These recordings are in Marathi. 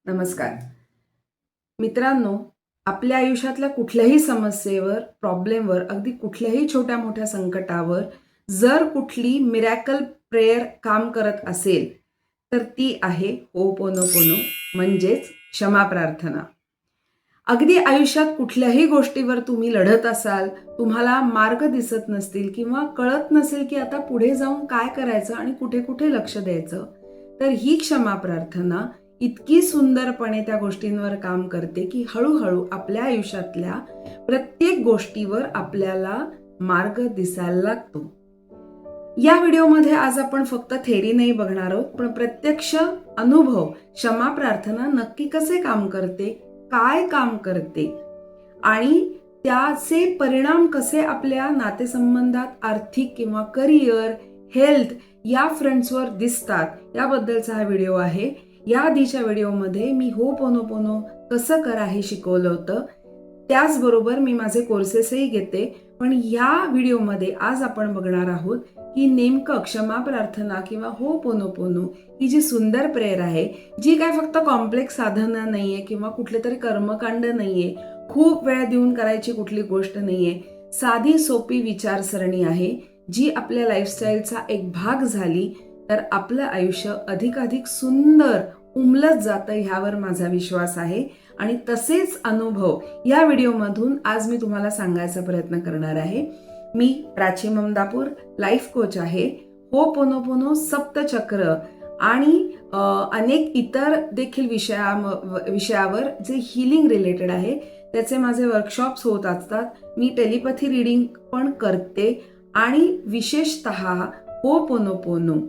नमस्कार मित्रांनो, आपल्या आयुष्यातल्या कुठल्याही समस्येवर, प्रॉब्लेमवर, अगदी कुठल्याही छोट्या मोठ्या संकटावर जर कुठली मिरॅकल प्रेयर काम करत असेल, तर ती आहे होपोनोपोनो म्हणजेच क्षमा प्रार्थना. अगदी आयुष्यात कुठल्याही गोष्टीवर तुम्ही लढत असाल, तुम्हाला मार्ग दिसत नसतील किंवा कळत नसेल की आता पुढे जाऊन काय करायचं आणि कुठे-कुठे लक्ष द्यायचं, तर ही क्षमा प्रार्थना इतकी सुंदरपणे त्या गोष्टींवर काम करते की हळूहळू आपल्या आयुष्यातल्या प्रत्येक गोष्टीवर आपल्याला मार्ग दिसायला लागतो. या व्हिडिओमध्ये आज आपण फक्त थेरी नाही बघणार आहोत, पण प्रत्यक्ष अनुभव क्षमा प्रार्थना नक्की कसे काम करते, काय काम करते आणि त्याचे परिणाम कसे आपल्या नातेसंबंधात, आर्थिक किंवा करिअर, हेल्थ या फ्रंट्सवर दिसतात, याबद्दलचा हा व्हिडिओ आहे. या आधीच्या व्हिडिओमध्ये मी होपोनोपोनो कसं करा हे शिकवलं होतं. त्याचबरोबर मी माझे कोर्सेसही घेते. पण या व्हिडिओमध्ये आज आपण बघणार आहोत की नेमकं क्षमा प्रार्थना किंवा होपोनोपोनो ही जी सुंदर प्रेयर आहे, जी काय फक्त कॉम्प्लेक्स साधना नाहीये किंवा कुठले तरी कर्मकांड नाहीये, खूप वेळ देऊन करायची कुठली गोष्ट नाहीये, साधी सोपी विचारसरणी आहे, जी आपल्या लाईफस्टाईलचा एक भाग झाली तर आपलं आयुष्य अधिकाधिक सुंदर उमलत जातं, ह्यावर माझा विश्वास आहे. आणि तसेच अनुभव या व्हिडिओमधून आज मी तुम्हाला सांगायचा प्रयत्न करणार आहे. मी प्राची ममदापूर, लाईफ कोच आहे. होपोनोपोनो, सप्तचक्र आणि अनेक इतर देखील विषयावर जे हीलिंग रिलेटेड आहे त्याचे माझे वर्कशॉप्स होत असतात. मी टेलिपॅथी रीडिंग पण करते आणि विशेषतः होपोनोपोनो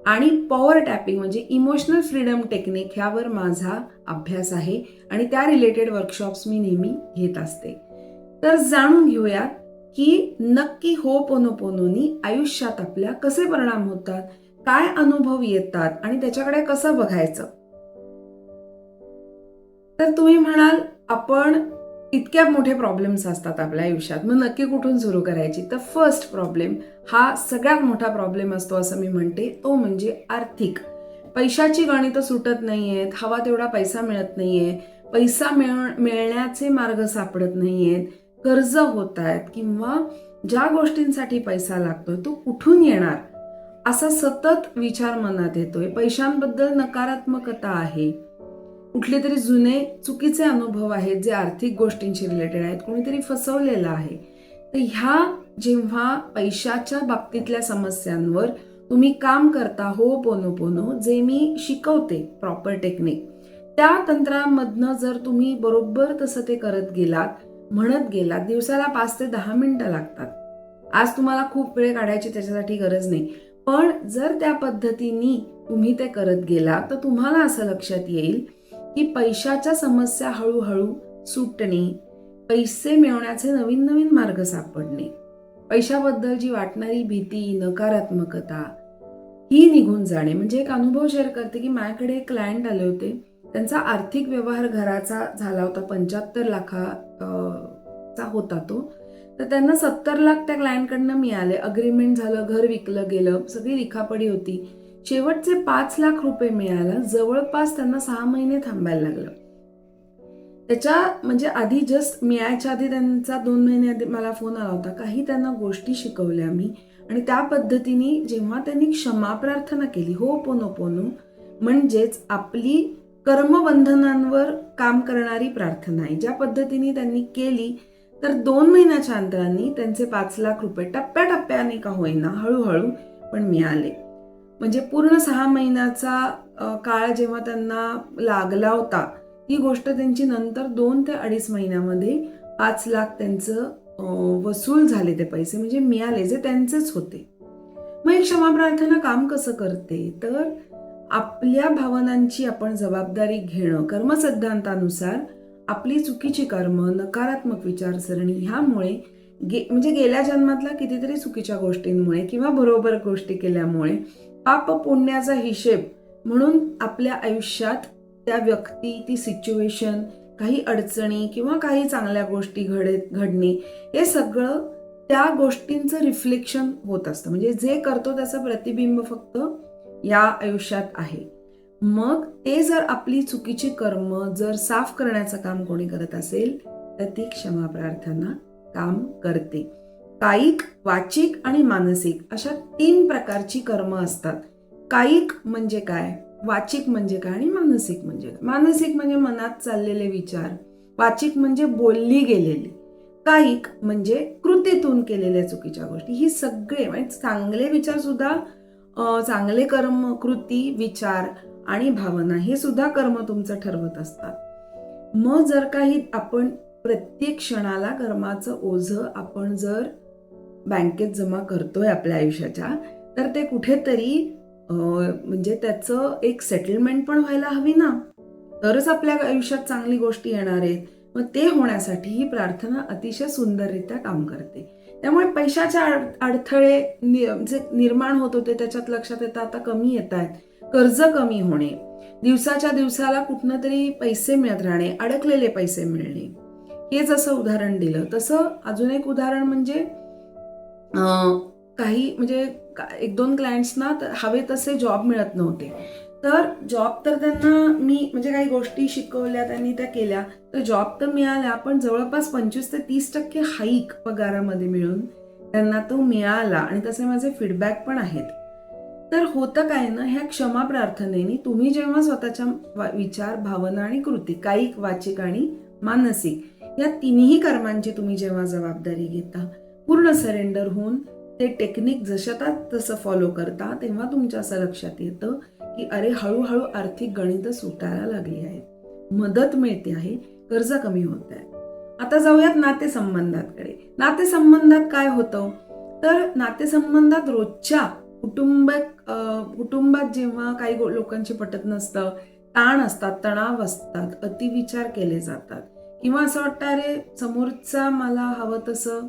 आणि पॉवर टॅपिंग म्हणजे इमोशनल फ्रीडम टेक्निक ह्यावर माझा अभ्यास आहे आणि त्या रिलेटेड वर्कशॉप्स मी नेहमी घेत असते. तर जाणून घेऊयात की नक्की होपोनोपोनोनी आयुष्यात आपल्या कसे परिणाम होतात, काय अनुभव येतात आणि त्याच्याकडे कसं बघायचं. तर तुम्ही म्हणाल, आपण इतक्या मोठे प्रॉब्लेम्स असतात आपल्या आयुष्यात, मग नक्की कुठून सुरू करायची. तर फर्स्ट प्रॉब्लेम हा सगळ्यात मोठा प्रॉब्लेम असतो असं मी म्हणते, तो म्हणजे आर्थिक. पैशाची गणितं सुटत नाहीयेत, हवा तेवढा पैसा मिळत नाहीये, पैसा मिळण्याचे मार्ग सापडत नाहीयेत, कर्ज होत आहेत किंवा ज्या गोष्टींसाठी पैसा लागतोय तो कुठून येणार असा सतत विचार मनात येतोय. पैशांबद्दल नकारात्मकता आहे, कुठले तरी जुने चुकीचे अनुभव आहेत जे आर्थिक गोष्टींशी रिलेटेड आहेत, कोणीतरी फसवलेलं आहे. तर ह्या जेव्हा पैशाच्या बाबतीतल्या समस्यांवर तुम्ही काम करता, होपोनोपोनो जे मी शिकवते प्रॉपर टेक्निक, त्या तंत्रामधनं जर तुम्ही बरोबर तसं ते करत गेलात, म्हणत गेलात, दिवसाला 5 ते 10 मिनिटं लागतात. आज तुम्हाला खूप वेळ काढायची त्याच्यासाठी गरज नाही, पण जर त्या पद्धतीने तुम्ही ते करत गेलात तर तुम्हाला असं लक्षात येईल की पैशाच्या समस्या हळूहळू सुटणे, पैसे मिळवण्याचे नवीन नवीन मार्ग सापडणे, पैशाबद्दल जी वाटणारी भीती, नकारात्मकता ही निघून जाणे. म्हणजे एक अनुभव शेअर करते की माझ्याकडे एक क्लायंट आले होते, त्यांचा आर्थिक व्यवहार घराचा झाला होता, 75 लाखाचा होता तो. तर त्यांना 70 लाख त्या क्लायंटकडनं मिळाले, अग्रीमेंट झालं, घर विकलं गेलं, सगळी लिखापडी होती. शेवटचे 5 लाख रुपये मिळायला जवळपास त्यांना 6 महिने थांबायला लागलं. त्याच्या म्हणजे आधी जस्ट मिळायच्या आधी त्यांचा 2 महिने आधी मला फोन आला होता. काही त्यांना गोष्टी शिकवल्या मी आणि त्या पद्धतीने जेव्हा त्यांनी क्षमा प्रार्थना केली, होपोनोपोनो म्हणजेच आपली कर्मबंधनांवर काम करणारी प्रार्थना आहे, ज्या पद्धतीने त्यांनी केली तर 2 महिन्याच्या अंतराने त्यांचे 5 लाख रुपये टप्प्याटप्प्याने का होईना हळूहळू पण मिळाले. म्हणजे पूर्ण 6 महिन्याचा काळ जेव्हा त्यांना लागला होता, ही गोष्ट त्यांची नंतर 2 ते 2.5 महिन्यामध्ये 5 लाख त्यांचं वसूल झाले, ते पैसे म्हणजे मिळाले जे त्यांचेच होते. मग एक क्षमा प्रार्थना काम कसं करते, तर आपल्या भावनांची आपण जबाबदारी घेणं, कर्मसिद्धांतानुसार आपली चुकीची कर्म, नकारात्मक विचारसरणी ह्यामुळे म्हणजे गेल्या जन्मातल्या कितीतरी चुकीच्या गोष्टींमुळे किंवा बरोबर गोष्टी केल्यामुळे पाप पुण्याचा हिशेब म्हणून आपल्या आयुष्यात त्या व्यक्ती, ती सिच्युएशन, काही अडचणी किंवा काही चांगल्या गोष्टी घडणे, हे सगळं त्या गोष्टींचं रिफ्लेक्शन होत असतं. म्हणजे जे करतो त्याचं प्रतिबिंब फक्त या आयुष्यात आहे. मग ते जर आपली चुकीची कर्म जर साफ करण्याचं काम कोणी करत असेल तर ती क्षमा प्रार्थना काम करते. कायिक, वाचिक आणि मानसिक अशा 3 प्रकारची कर्म असतात. कायिक म्हणजे काय, वाचिक म्हणजे काय आणि मानसिक म्हणजे काय. मानसिक म्हणजे मनात चाललेले विचार, वाचिक म्हणजे बोलली गेलेली, कायिक म्हणजे कृतीतून केलेल्या चुकीच्या गोष्टी. ही सगळे म्हणजे चांगले विचार सुद्धा, चांगले कर्म, कृती, विचार आणि भावना हे सुद्धा कर्म तुमचं ठरवत असतात. मग जर काही आपण प्रत्येक क्षणाला कर्माचं ओझं आपण जर बँकेत जमा करतोय आपल्या आयुष्याच्या, तर ते कुठेतरी म्हणजे त्याचं एक सेटलमेंट पण व्हायला हवी ना, तरच आपल्या आयुष्यात चांगली गोष्टी येणार आहेत. मग ते होण्यासाठी ही प्रार्थना अतिशय सुंदररित्या काम करते. त्यामुळे पैशाचे अडथळे जे निर्माण होत होते त्याच्यात लक्षात येतं आता कमी येत आहेत. कर्ज कमी होणे, दिवसाच्या दिवसाला कुठनं तरी पैसे मिळत राहणे, अडकलेले पैसे मिळणे, हे जसं उदाहरण दिलं तसं अजून एक उदाहरण म्हणजे काही म्हणजे 1-2 क्लायंट्सना हवे तसे जॉब मिळत नव्हते. तर जॉब तर त्यांना मी म्हणजे काही गोष्टी शिकवल्या, त्यांनी त्या केल्या, तर जॉब तर मिळाल्या, पण जवळपास 25 ते 30% हाईक पगारामध्ये मिळून त्यांना तो मिळाला आणि तसे माझे फीडबॅक पण आहेत. तर होतं काय ना, ह्या क्षमा प्रार्थनेने तुम्ही जेव्हा स्वतःच्या विचार, भावना आणि कृती, कायिक, वाचिक आणि मानसिक या तिन्ही कर्मांची तुम्ही जेव्हा जबाबदारी घेता, पूर्ण सरेंडर होऊन ते टेक्निक जशात तसं फॉलो करता, तेव्हा तुमच्या असं लक्षात येतं की अरे हळूहळू आर्थिक गणित सुटायला लागली आहेत, मदत मिळते आहे, कर्ज कमी होत आहे. आता जाऊयात नातेसंबंधाकडे. नातेसंबंधात काय होतं, तर नातेसंबंधात रोजच्या कुटुंबात जेव्हा काही लोकांची पटत नसतं, ताण असतात, तणाव असतात, अतिविचार केले जातात किंवा असं वाटतं अरे समोरचा मला हवं तसं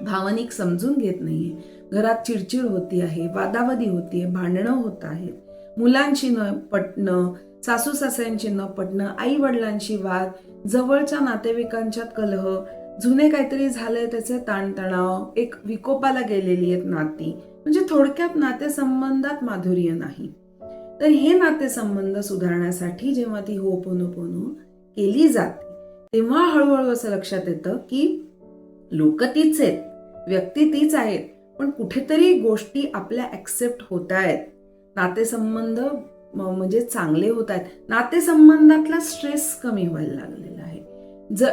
भावनिक समजून घेत नाहीये, घरात चिडचिड होती आहे, वादावादी होतीये, भांडणं होत आहेत, मुलांशी न पटणं, सासू सासऱ्यांशी न पटणं, आई वडिलांशी वाद, जवळच्या नातेवाईकांच्यात कलह, जुने काहीतरी झालंय त्याचे ताणतणाव, एक विकोपाला गेलेली आहेत नाती, म्हणजे थोडक्यात नातेसंबंधात माधुर्य नाही. तर हे नातेसंबंध सुधारण्यासाठी जेव्हा ती होपोनोपोनो केली जाते तेव्हा हळूहळू असं लक्षात येतं की लोक तीच आहेत, व्यक्ती तीच आहेत, पण कुठेतरी गोष्टी आपल्या ऍक्सेप्ट होत आहेत, नातेसंबंध म्हणजे चांगले होत आहेत, नातेसंबंधातला स्ट्रेस कमी व्हायला लागलेला आहे.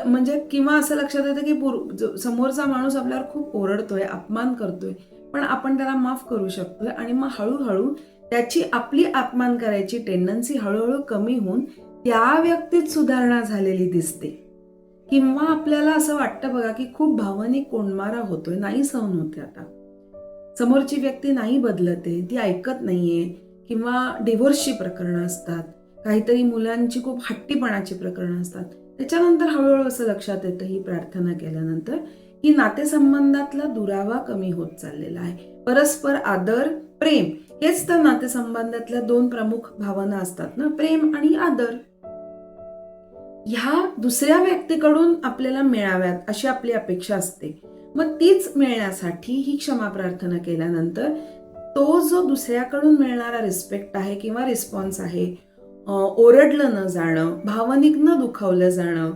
म्हणजे किंवा असं लक्षात येतं की समोरचा माणूस आपल्यावर खूप ओरडतोय, अपमान करतोय, पण आपण त्याला माफ करू शकतोय आणि मग हळूहळू त्याची आपली अपमान करायची टेंडन्सी हळूहळू कमी होऊन त्या व्यक्तीत सुधारणा झालेली दिसते. किंवा आपल्याला असं वाटतं बघा की खूप भावनिक कोंडमारा होतोय, नाही सहन होते, आता समोरची व्यक्ती नाही बदलते, ती ऐकत नाहीये, किंवा डिव्होर्सची प्रकरणं असतात, काहीतरी मुलांची खूप हट्टीपणाची प्रकरणं असतात. त्याच्यानंतर हळूहळू असं लक्षात येतं ही प्रार्थना केल्यानंतर की नातेसंबंधातला दुरावा कमी होत चाललेला आहे. परस्पर आदर, प्रेम हेच तर नातेसंबंधातल्या 2 प्रमुख भावना असतात ना, प्रेम आणि आदर. ह्या दुसऱ्या व्यक्तीकडून आपल्याला मिळाव्यात अशी आपली अपेक्षा असते. मग तीच मिळण्यासाठी ही क्षमा प्रार्थना केल्यानंतर तो जो दुसऱ्याकडून मिळणारा रिस्पेक्ट आहे किंवा रिस्पॉन्स आहे, ओरडलं न जाणं, भावनिक न दुखावलं जाणं,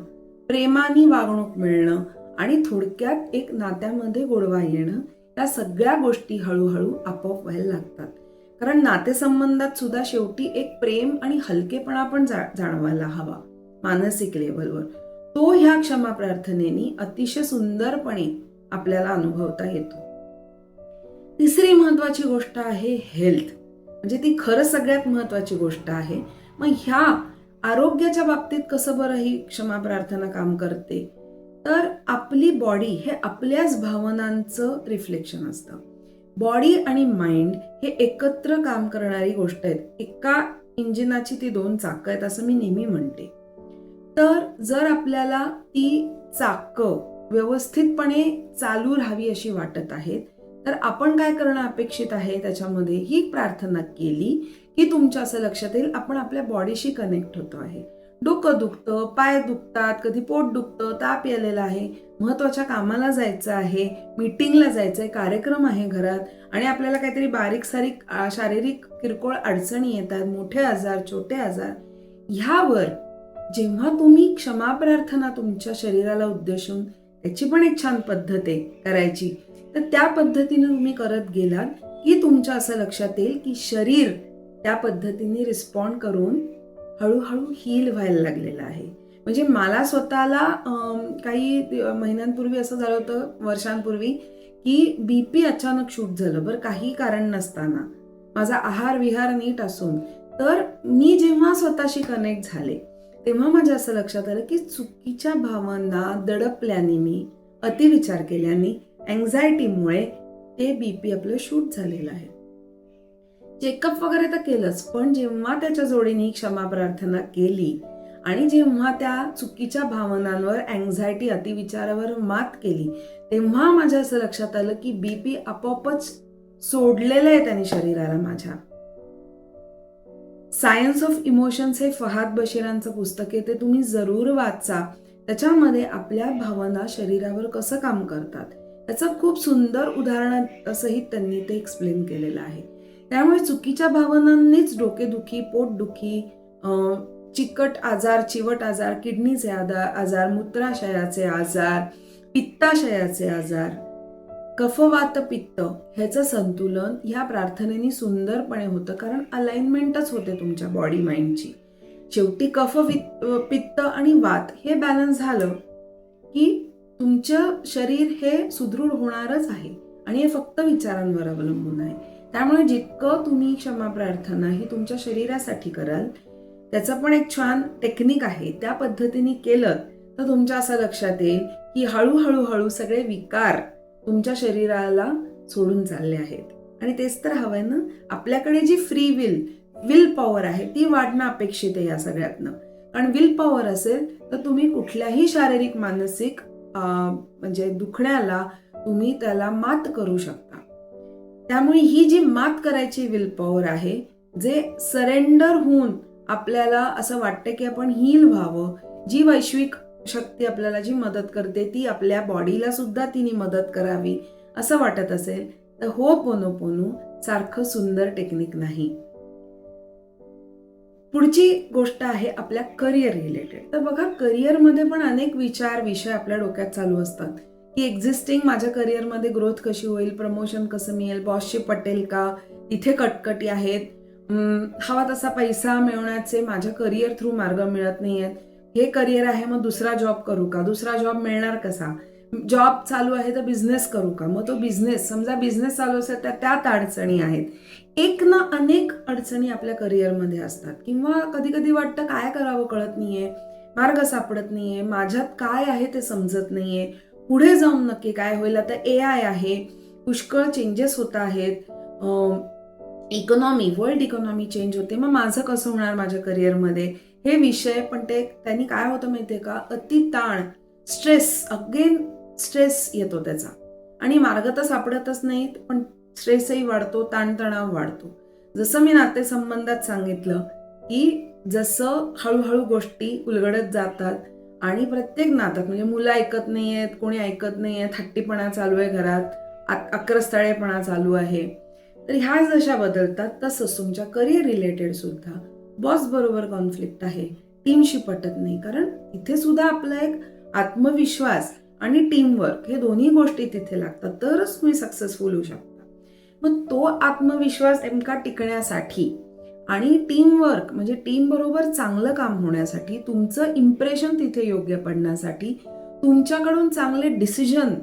प्रेमाने वागणूक मिळणं आणि थोडक्यात एक नात्यामध्ये गोडवा येणं, या सगळ्या गोष्टी हळूहळू आपोआप व्हायला लागतात. कारण नातेसंबंधात सुद्धा शेवटी एक प्रेम आणि हलकेपणा पण जाणवायला हवा मानसिक लेव्हलवर. तो ह्या क्षमा प्रार्थनेने अतिशय सुंदरपणे आपल्याला अनुभवता येतो. तिसरी महत्वाची गोष्ट आहे हेल्थ, म्हणजे ती खरं सगळ्यात महत्वाची गोष्ट आहे. मग ह्या आरोग्याच्या बाबतीत कसं बरं ही क्षमा प्रार्थना काम करते, तर आपली बॉडी हे आपल्याच भावनांचं रिफ्लेक्शन असतं. बॉडी आणि माइंड हे एकत्र काम करणारी गोष्ट आहेत. एका इंजिनाची ती 2 चाकं आहेत असं मी नेहमी म्हणते. तर जर आपल्याला ती चाकं व्यवस्थितपणे चालू राहावी अशी वाटत आहेत, तर आपण काय करणं अपेक्षित आहे, त्याच्यामध्ये ही प्रार्थना केली की तुमच्या असं लक्षात येईल आपण आपल्या बॉडीशी कनेक्ट होतो आहे. डोकं दुखतं, पाय दुखतात, कधी पोट दुखतं, ताप आलेला आहे, महत्वाच्या कामाला जायचं आहे, मीटिंगला जायचंय, कार्यक्रम आहे घरात आणि आपल्याला काहीतरी बारीक सारीक शारीरिक किरकोळ अडचणी येतात, मोठे आजार, छोटे आजार. ह्यावर जेव्हा तुम्ही क्षमा प्रार्थना तुमच्या शरीराला उद्देशून, त्याची पण एक छान पद्धत आहे करायची, तर त्या पद्धतीने तुम्ही करत गेलात की तुमच्या असं लक्षात येईल की शरीर त्या पद्धतीने रिस्पॉन्ड करून हळूहळू हील व्हायला लागलेलं आहे. म्हणजे मला स्वतःला काही महिन्यांपूर्वी असं झालं होतं, वर्षांपूर्वी, की बीपी अचानक शूट झालं बरं, काही कारण नसताना, माझा आहार विहार नीट असून. तर मी जेव्हा स्वतःशी कनेक्ट झाले तेव्हा माझ्या असं लक्षात आलं की चुकीच्या भावना दडपल्याने, मी अतिविचार केल्याने, अँझायटीमुळे ते बीपी आपलं शूट झालेलं आहे. चेकअप वगैरे तर केलंच, पण जेव्हा त्याच्या जोडीने क्षमा प्रार्थना केली आणि जेव्हा त्या चुकीच्या भावनांवर, अँझायटी, अतिविचारावर मात केली, तेव्हा माझ्या असं लक्षात आलं की बीपी आपोआपच सोडलेलं आहे त्याने शरीराला माझ्या. सायन्स ऑफ इमोशन्स हे फहाद बशीरांचं पुस्तक आहे, ते तुम्ही जरूर वाचा. त्याच्यामध्ये आपल्या भावना शरीरावर कसं काम करतात त्याचं खूप सुंदर उदाहरण सहित त्यांनी ते एक्सप्लेन केलेलं आहे. त्यामुळे चुकीच्या भावनांनीच डोकेदुखी, पोटदुखी, चिकट आजार, चिवट आजार, किडनीचे आजार, मूत्राशयाचे आजार, पित्ताशयाचे आजार, कफवात पित्त, ह्याचं संतुलन ह्या प्रार्थनेने सुंदरपणे होतं. कारण अलाइनमेंटच होते तुमच्या बॉडी माइंडची. शेवटी कफ, पित्त आणि वात हे बॅलन्स झालं की तुमचं शरीर हे सुदृढ होणारच आहे आणि हे फक्त विचारांवर अवलंबून आहे. त्यामुळे जितकं तुम्ही क्षमा प्रार्थना ही तुमच्या शरीरासाठी कराल, त्याचं पण एक छान टेक्निक आहे, त्या पद्धतीने केलं तर तुमच्या असं लक्षात येईल की हळूहळू सगळे विकार तुमच्या शरीराला सोडून चालले आहेत. आणि तेच तर हवंय ना, आपल्याकडे जी फ्री विल पॉवर आहे ती वाढणं अपेक्षित आहे या सगळ्यातनं. कारण विल पॉवर असेल तर तुम्ही कुठल्याही शारीरिक, मानसिक म्हणजे दुखण्याला तुम्ही त्याला मात करू शकता. त्यामुळे ही जी मात करायची विल पॉवर आहे, जे सरेंडर होऊन आपल्याला असं वाटतं की आपण हील व्हावं, जी वैश्विक शक्ती आपल्याला जी मदत करते ती आपल्या बॉडीला सुद्धा तिने मदत करावी असं वाटत असेल तर होपोनोपोनो सारखं सुंदर टेक्निक नाही. पुढची गोष्ट आहे आपल्या करिअर रिलेटेड. तर बघा, करिअरमध्ये पण अनेक विचार, विषय आपल्या डोक्यात चालू असतात की एक्झिस्टिंग माझ्या करिअरमध्ये ग्रोथ कशी होईल, प्रमोशन कसं मिळेल, बॉसशी पटेल का, तिथे कटकटी आहेत, हवा तसा पैसा मिळवण्याचे माझ्या करिअर थ्रू मार्ग मिळत नाहीयेत, हे करिअर आहे मग दुसरा जॉब करू का, दुसरा जॉब मिळणार कसा, जॉब चालू आहे तर बिझनेस करू का, मग तो बिझनेस, समजा बिझनेस चालू असेल तर त्यात अडचणी आहेत. एक ना अनेक अडचणी आपल्या करिअरमध्ये असतात. किंवा कधी कधी वाटतं काय करावं कळत नाहीये, मार्ग सापडत नाहीये, माझ्यात काय आहे ते समजत नाहीये, पुढे जाऊन नक्की काय होईल. आता AI आहे, पुष्कळ चेंजेस होत आहेत, वर्ल्ड इकॉनॉमी चेंज होते, मग माझं कसं होणार माझ्या करिअरमध्ये, हे विषय. पण ते त्यांनी काय होतं माहितीये का, अति ताण, स्ट्रेस येतो त्याचा, आणि मार्ग तर सापडतच नाहीत, पण स्ट्रेसही वाढतो, ताणतणाव वाढतो. जसं मी नातेसंबंधात सांगितलं की जसं हळूहळू गोष्टी उलगडत जातात आणि प्रत्येक नात्यात, म्हणजे मुलं ऐकत नाहीयेत, कोणी ऐकत नाहीयेत, हट्टीपणा चालू आहे घरात, अक्रस्थळेपणा चालू आहे, तर ह्या जशा बदलतात तसंच तुमच्या करिअर रिलेटेड सुद्धा बॉस बरोबर कॉन्फ्लिक्ट आहे, टीमशी पटत नाही. कारण इथे सुद्धा आपला एक आत्मविश्वास आणि टीमवर्क हे दोन्ही गोष्टी तिथे लागतात, तरच तुम्ही सक्सेसफुल होऊ शकता. मग तो आत्मविश्वास नेमका टिकण्यासाठी आणि टीमवर्क म्हणजे टीम बरोबर चांगलं काम होण्यासाठी, तुमचं इम्प्रेशन तिथे योग्य पडण्यासाठी, तुमच्याकडून चांगले डिसिजन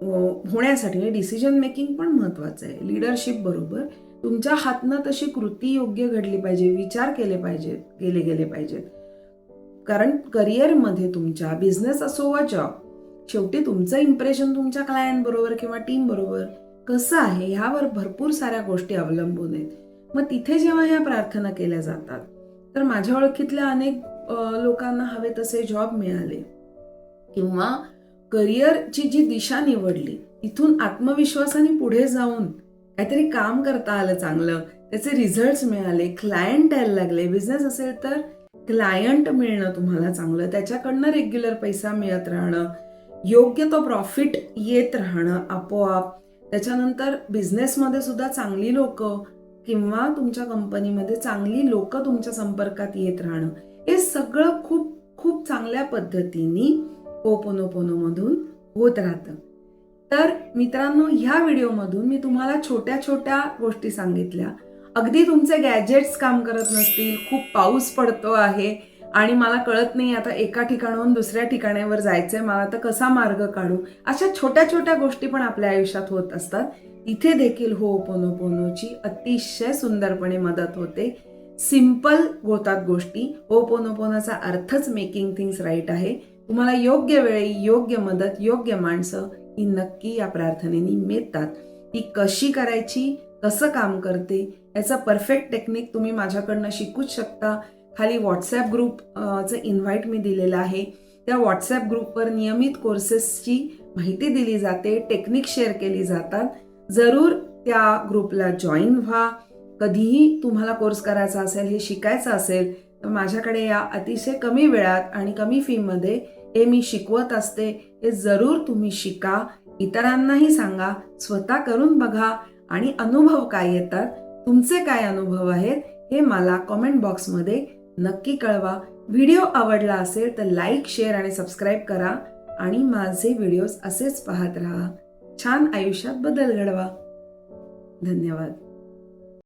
होण्यासाठी, म्हणजे डिसिजन मेकिंग पण महत्वाचं आहे. लिडरशिप बरोबर तुमच्या हातनं तशी कृती योग्य घडली पाहिजे, विचार केले पाहिजेत. कारण करिअरमध्ये तुमच्या, बिझनेस असो वा जॉब, शेवटी तुमचं इम्प्रेशन तुमच्या क्लायंट बरोबर किंवा टीम बरोबर कसं आहे ह्यावर भरपूर साऱ्या गोष्टी अवलंबून आहेत. मग तिथे जेव्हा ह्या प्रार्थना केल्या जातात तर माझ्या ओळखीतल्या अनेक लोकांना हवे तसे जॉब मिळाले, किंवा करिअरची जी दिशा निवडली तिथून आत्मविश्वासाने पुढे जाऊन काहीतरी काम करता आलं चांगलं, त्याचे रिझल्ट्स मिळाले, क्लायंट यायला लागले. बिझनेस असेल तर क्लायंट मिळणं तुम्हाला चांगलं, त्याच्याकडनं रेग्युलर पैसा मिळत राहणं, योग्य तो प्रॉफिट येत राहणं आपोआप. त्याच्यानंतर बिझनेसमध्ये सुद्धा चांगली लोक किंवा तुमच्या कंपनीमध्ये चांगली लोक तुमच्या संपर्कात येत राहणं, हे सगळं खूप खूप चांगल्या पद्धतीने होपोनोपोनोमधून होत राहतं. तर मित्रांनो, ह्या व्हिडिओमधून मी तुम्हाला छोट्या छोट्या गोष्टी सांगितल्या. अगदी तुमचे गॅजेट्स काम करत नसतील, खूप पाऊस पडतो आहे आणि मला कळत नाही आता एका ठिकाणाहून दुसऱ्या ठिकाणावर जायचंय, मला तर कसा मार्ग काढू, अशा छोट्या छोट्या गोष्टी पण आपल्या आयुष्यात होत असतात. तिथे देखील होपोनोपोनोची अतिशय सुंदरपणे मदत होते. सिंपल होतात गोष्टी. होपोनोपोनोचा अर्थच मेकिंग थिंग्स राईट आहे. तुम्हाला योग्य वेळी योग्य मदत, योग्य माणसं ही नक्की या प्रार्थनेने मिळतात. ती कशी करायची, कसं काम करते, याचं परफेक्ट टेक्निक तुम्ही माझ्याकडनं शिकूच शकता. खाली व्हॉट्सॲप ग्रुपचं इन्व्हाइट मी दिलेलं आहे. त्या व्हॉट्सॲप ग्रुपवर नियमित कोर्सेसची माहिती दिली जाते, टेक्निक शेअर केली जातात. जरूर त्या ग्रुपला जॉईन व्हा. कधीही तुम्हाला कोर्स करायचा असेल, हे शिकायचं असेल तर माझ्याकडे या अतिशय कमी वेळात आणि कमी फीमध्ये हे मी शिकवत असते. हे जरूर तुम्ही शिका, इतरांनाही सांगा, स्वतः करून बघा आणि अनुभव काय येतात, तुमचे काय अनुभव आहेत हे मला कॉमेंट बॉक्समध्ये नक्की कळवा. व्हिडिओ आवडला असेल तर लाईक, शेअर आणि सबस्क्राईब करा आणि माझे व्हिडिओज असेच पाहत राहा. छान आयुष्यात बदल घडवा. धन्यवाद.